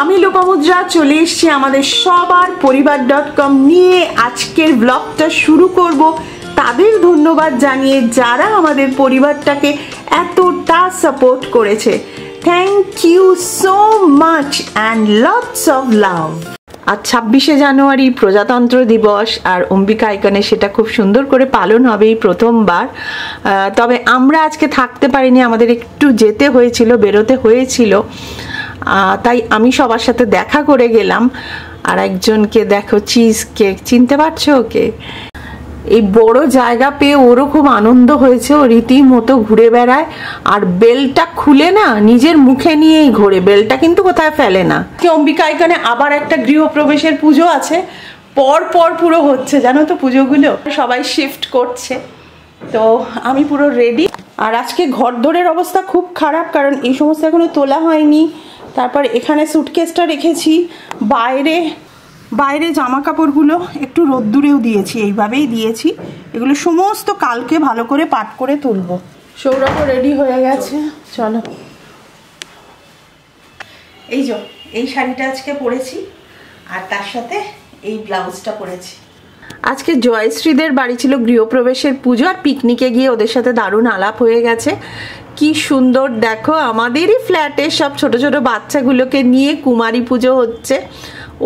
আমি লোপামুদ্রা চলে এসেছি আমাদের সবার পরিবার.com নিয়ে আজকের ব্লগটা শুরু করব তাদের ধন্যবাদ জানিয়ে যারা আমাদের পরিবারটাকে এতটা সাপোর্ট করেছে। Thank you so much and lots of love. আর 26শে জানুয়ারি প্রজাতন্ত্র দিবস আর অম্বিকা আইকনে সেটা খুব সুন্দর করে পালন হবে এই প্রথমবার। তবে আমরা আজকে থাকতে পারিনি, আমাদের একটু যেতে হয়েছিল, বেরোতে হয়েছিল, তাই আমি সবার সাথে দেখা করে গেলাম। আর একজনকে দেখো, চিজ কেক, চিনতে পারছো ওকে? এই বড় জায়গা পেয়ে ওরও খুব আনন্দ হয়েছে, ও রীতিমতো ঘুরে বেড়ায় আর বেলটা খুলে না নিজের মুখে নিয়েই ঘোরে, বেলটা কিন্তু কোথায় ফেলে না। অম্বিকা আইকনে আবার একটা গৃহপ্রবেশের পুজো আছে, পর পর পুরো হচ্ছে জানো তো পুজোগুলো, সবাই শিফট করছে, তো আমি পুরো রেডি। আর আজকে ঘরদোরের অবস্থা খুব খারাপ, কারণ এই সমস্ত এখনো তোলা হয়নি। তারপর এখানে সুটকেসটা রেখেছি, বাইরে জামা কাপড়গুলো একটু রোদ্দুরেও দিয়েছি, এইভাবেই দিয়েছি, এগুলো সমস্ত কালকে ভালো করে পাট করে তুলবো। সৌরভও রেডি হয়ে গেছে, চলো। এই শাড়িটা আজকে পরেছি আর তার সাথে এই ব্লাউজটা পরেছি। আজকে জয়শ্রীদের বাড়ি ছিল গৃহপ্রবেশের পুজো, আর পিকনিকে গিয়ে ওদের সাথে দারুণ আলাপ হয়ে গেছে। কি সুন্দর দেখো, আমাদেরই ফ্ল্যাটে সব ছোট ছোট বাচ্চাগুলোকে নিয়ে কুমারী পুজো হচ্ছে,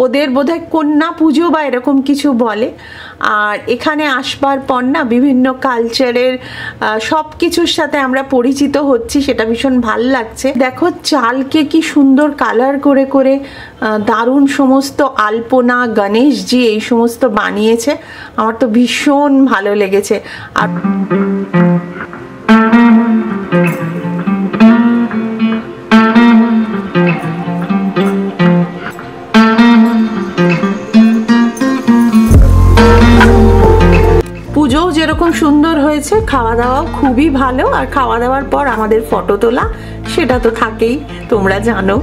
ওদের বোধহয় কন্যা পুজো বা এরকম কিছু বলে। আর এখানে আসবার পর না বিভিন্ন কালচারের সব কিছুর সাথে আমরা পরিচিত হচ্ছি, সেটা ভীষণ ভাল লাগছে। দেখো চালকে কি সুন্দর কালার করে করে দারুণ সমস্ত আলপনা, গণেশজি এই সমস্ত বানিয়েছে, আমার তো ভীষণ ভালো লেগেছে। আর পুজোও যেরকম সুন্দর হয়েছে, খাওয়া দাওয়াও খুবই ভালো। আর খাওয়া দাওয়ার পর আমাদের ফটো তোলা সেটা তো থাকেই, তোমরা জানো।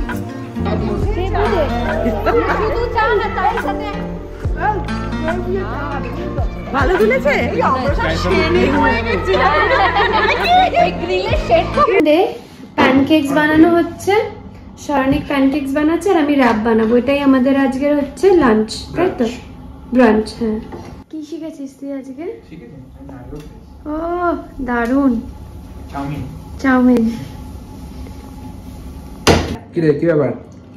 ভালো তুলেছে। প্যানকেকস বানানো হচ্ছে, শারনিক প্যানকেকস বানাচ্ছে আর আমি র্যাপ বানাবো, এটাই আমাদের আজকের হচ্ছে লাঞ্চ, তাই তো? ব্রাঞ্চ। হ্যাঁ, কি শিখেছিস তুই আজকে? ও দারুন, চাউমিন। কি রে, কি ব্যাপার?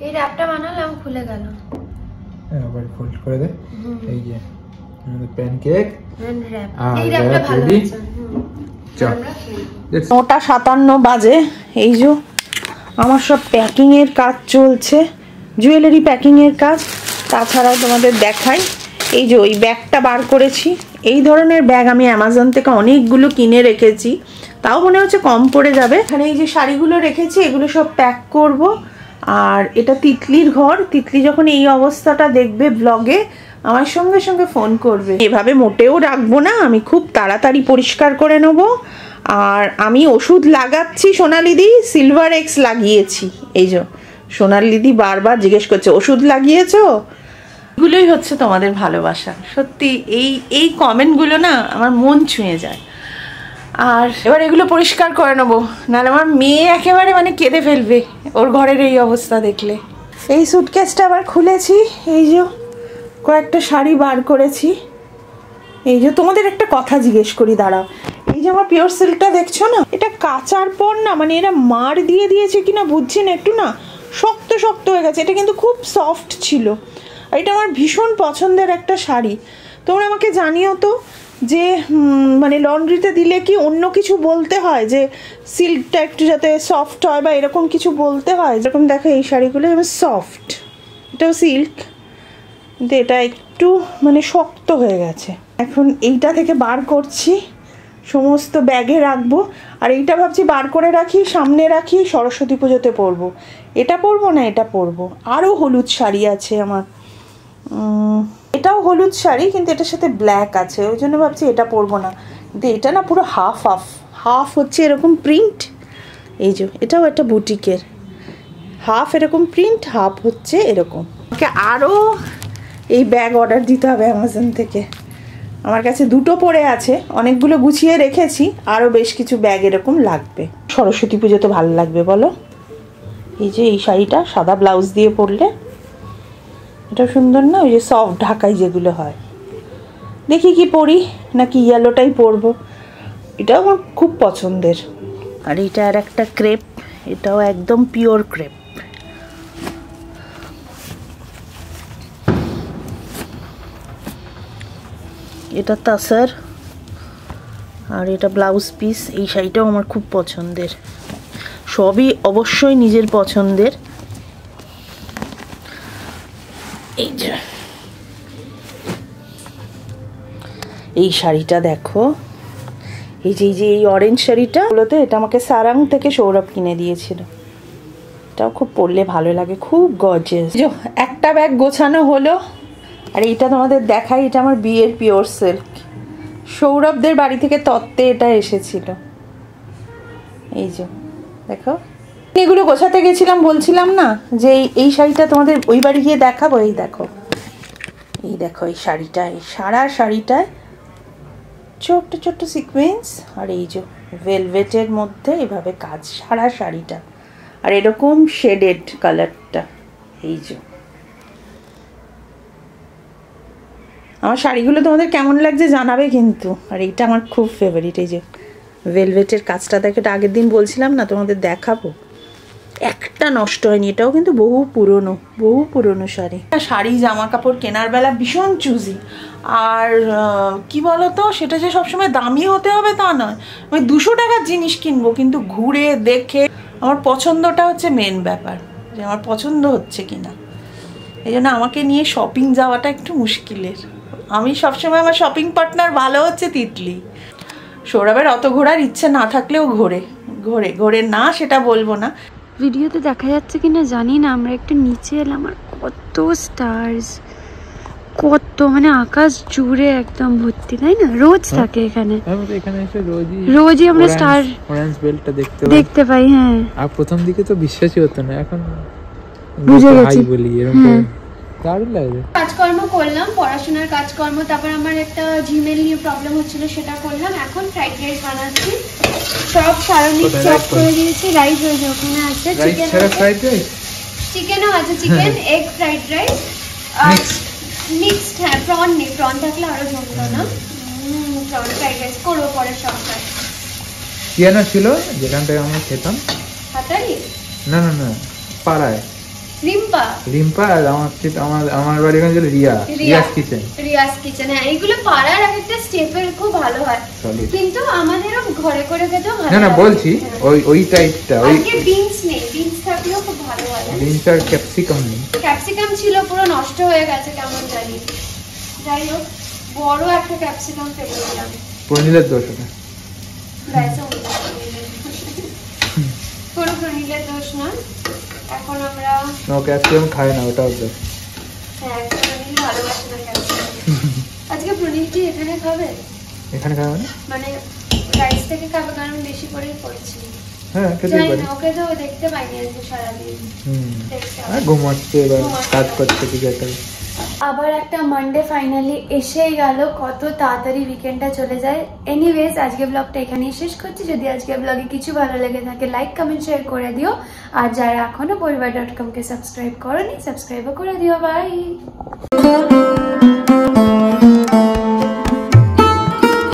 এই র্যাপটা বানালাম, খুলে গেল। আবার ফোল্ড করে দে। এই যে আমাদের প্যানকেক এন্ড র্যাপ, এই র্যাপটা ভালো হয়েছে। চল, 9:57 বাজে। এই যে আমার সব প্যাকিং এর কাজ চলছে, জুয়েলারি প্যাকিং এর কাজ। তাছাড়াও তোমাদের দেখাই, এই যে ওই ব্যাগটা বার করেছি। এই ধরনের ব্যাগ আমি অ্যামাজন থেকে অনেকগুলো কিনে রেখেছি, তাও মনে হচ্ছে কম পড়ে যাবে। এখানে এই যে শাড়িগুলো রেখেছি, এগুলো সব প্যাক করব। আর এটা তিতলির ঘর, তিতলি যখন এই অবস্থাটা দেখবে ব্লগে আমার সঙ্গে সঙ্গে ফোন করবে। এভাবে মোটেও রাখবো না, আমি খুব তাড়াতাড়ি পরিষ্কার করে নেব। আর আমি ওষুধ লাগাচ্ছি সোনালিদি, সিলভার এক্স লাগিয়েছি। এই যে সোনালিদি বারবার জিজ্ঞেস করছে ওষুধ লাগিয়েছো? এগুলোই হচ্ছে তোমাদের ভালোবাসা, সত্যি। এই কমেন্টগুলো না আমার মন ছুঁয়ে যায়। আর এবার এগুলো পরিষ্কার করে নেবো, নাহলে আমার মেয়ে একেবারে মানে কেঁদে ফেলবে ওর ঘরের এই অবস্থা দেখলে। এই সুটকেসটা আবার খুলেছি, এই যে কয়েকটা শাড়ি বার করেছি। এই যে তোমাদের একটা কথা জিজ্ঞেস করি, দাঁড়াও। এই যে আমার পিওর সিল্কটা দেখছো না, এটা কাচার পর না মানে এরা মার দিয়ে দিয়েছে কিনা বুঝছি না, একটু না শক্ত শক্ত হয়ে গেছে। এটা কিন্তু খুব সফট ছিল, এটা আমার ভীষণ পছন্দের একটা শাড়ি। তোমরা আমাকে জানিও তো যে মানে লন্ড্রিতে দিলে কি অন্য কিছু বলতে হয়, যে সিল্কটা একটু যাতে সফট হয় বা এরকম কিছু বলতে হয়? যেরকম দেখো এই শাড়িগুলো যেমন সফট, এটাও সিল্ক, কিন্তু এটা একটু মানে শক্ত হয়ে গেছে। এখন এইটা থেকে বার করছি, সমস্ত ব্যাগে রাখবো। আর এইটা ভাবছি বার করে রাখি, সামনে রাখি, সরস্বতী পুজোতে পরবো। এটা পরবো না এটা পরবো। আরও হলুদ শাড়ি আছে আমার, এটাও হলুদ শাড়ি কিন্তু এটার সাথে ব্ল্যাক আছে, ওই জন্য ভাবছি এটা পরবো না। কিন্তু এটা না পুরো হাফ হচ্ছে এরকম প্রিন্ট। এই যে এটাও একটা বুটিকের, হাফ এরকম প্রিন্ট, হাফ হচ্ছে এরকম। ওকে আরও এই ব্যাগ অর্ডার দিতে হবে অ্যামাজন থেকে। আমার কাছে দুটো পড়ে আছে, অনেকগুলো গুছিয়ে রেখেছি, আরও বেশ কিছু ব্যাগ এরকম লাগবে। সরস্বতী পুজোতে ভালো লাগবে বলো? এই যে এই শাড়িটা সাদা ব্লাউজ দিয়ে পরলে এটা সুন্দর না, ওই যে সফট ঢাকাই যেগুলো হয়। দেখি কি পরি, নাকি ইয়েলোটাই পরবো, এটাও আমার খুব পছন্দের। আর এটা আর একটা ক্রেপ, এটাও একদম পিওর ক্রেপ। এটা তাসার, আর এটা ব্লাউজ পিস। এই শাড়িটাও আমার খুব পছন্দের, সবই অবশ্যই নিজের পছন্দের। এই যে এই শাড়িটা দেখো, এই যে এই অরেঞ্জ শাড়িটা বলতে, এটা আমাকে সারাং থেকে সৌরভ কিনে দিয়েছিল। এটাও খুব পরলে ভালো লাগে, খুব গর্জিয়াস। একটা ব্যাগ গোছানো হলো। আর এইটা তোমাদের দেখাই, এটা আমার বিয়ের পিওর সিল্ক, সৌরভদের বাড়ি থেকে তত্ত্বে এটা এসেছিল। এই যে দেখো, এগুলো গোছাতে গেছিলাম, বলছিলাম না যে এই শাড়িটা তোমাদের ওই বাড়ি গিয়ে দেখাবো। এই দেখো, এই দেখো এই শাড়িটা, এই সারা শাড়িটায় ছোট্ট ছোট্ট সিকোয়েন্স, আর এই যে ভেলভেটের মধ্যে এভাবে কাজ সারা শাড়িটা, আর এরকম শেডেড কালারটা। এই যে আমার শাড়িগুলো তোমাদের কেমন লাগছে জানাবে কিন্তু। আর এইটা আমার খুব ফেভারিট, এই যে ভেলভেটের কাজটা দেখে, এটা আগের দিন বলছিলাম না তোমাদের দেখাবো, একটা নষ্ট হয়নি। এটাও কিন্তু বহু পুরনো শাড়ি। শাড়ি জামা কাপড় কেনার বেলা ভীষণ চুজি। আর কি বলতো, সেটা যে সবসময় দামি হতে হবে তা নয়। আমি 200 টাকার জিনিস কিনবো, কিন্তু ঘুরে দেখে আমার পছন্দটা হচ্ছে মেন ব্যাপার, যে আমার পছন্দ হচ্ছে কিনা। এই জন্য আমাকে নিয়ে শপিং যাওয়াটা একটু মুশকিলের। আমি সবসময়, আমার শপিং পার্টনার ভালো হচ্ছে তিতলি। সৌরভের অত ঘোরার ইচ্ছে না থাকলেও ঘোরে না, সেটা বলবো না। ভিডিওতে দেখা যাচ্ছে কিনা জানি না, আমরা একটু নিচে এলাম, আর কত স্টার্স, কত মানে আকাশ জুড়ে একদম ভর্তি, তাই না? রোজ থাকে এখানে, এখানে এসে রোজই আমরা স্টার অরেঞ্জ বেলটা দেখতে পাই। হ্যাঁ, আর প্রথম দিকে তো বিশ্বাসই হতো না, এখন বুঝে গেছি বলি এরকম দারুণ লাগে। কাজকর্ম করলাম, পড়াশোনার কাজকর্ম, তারপর আমার একটা জিমেল নিয়ে প্রবলেম হচ্ছিল, সেটা করলাম। এখন ফ্রাইড রাইস বানাচ্ছি, সব সারণিক চপ করে দিয়েছি। রাইস ওই যে ওখানে আছে, চিকেনও আছে, চিকেন এগ ফ্রাইড রাইস আর মিক্সড। হ্যাঁ, প্রন নেই, প্রন থাকলে আরো জমতো না। প্রন ফ্রাইড রাইস করবো পরে সবটাই। কি না ছিল যেখান থেকে আমরা খেতাম, হাতারি না পাড়ায়, রিম্পা। আর আমার বাড়ি এখানে ছিল রিয়াজ কিচেন। হ্যাঁ, এইগুলো পাড়ার এক একটা স্টেপের খুব ভালো হয়, কিন্তু আমাদেরও ঘরে করে খেতেও ভালো। না বলছি ওই টাইপটা। আজকে বিনস নেই, বিনস থাকলেও খুব ভালো হয়। বিনস আর ক্যাপসিকাম নেই, ক্যাপসিকাম ছিল, পুরো নষ্ট হয়ে গেছে কেমন জানি। যাই হোক, বড় একটা ক্যাপসিকাম ফেলে দিলাম। প্রনিলের দোষ ওটা, পুরো প্রনিলের দোষ না। এখন আমরা ক্যাপসিকাম খাই না, ওটাও দোষ। হ্যাঁ, প্রনিল ভালোবাসে না ক্যাপসিকাম। আজকে প্রনিল কি এখানে খাবে? এখানে খাবে মানে রাইস থেকে খাবে, কারণ বেশি করেই করেছি। হ্যাঁ, খেতে পারি। ওকে তো দেখতে পাইনি আজকে সারাদিন, ঘুমাচ্ছে, এবার কাজ করছে ঠিক আছে। আবার একটা মানডে ফাইনালি এসেই গেল, কত তাড়াতাড়ি উইকেন্ডটা চলে যায়। এনিওয়েজ, আজকে ব্লগটা এখানেই শেষ করছি। যদি আজকে ব্লগে কিছু ভালো লেগে থাকে, লাইক কমেন্ট শেয়ার করে দিও। আর যারা এখনো পরিবার.com কে সাবস্ক্রাইব করোনি, সাবস্ক্রাইবও করে দিও। বাই।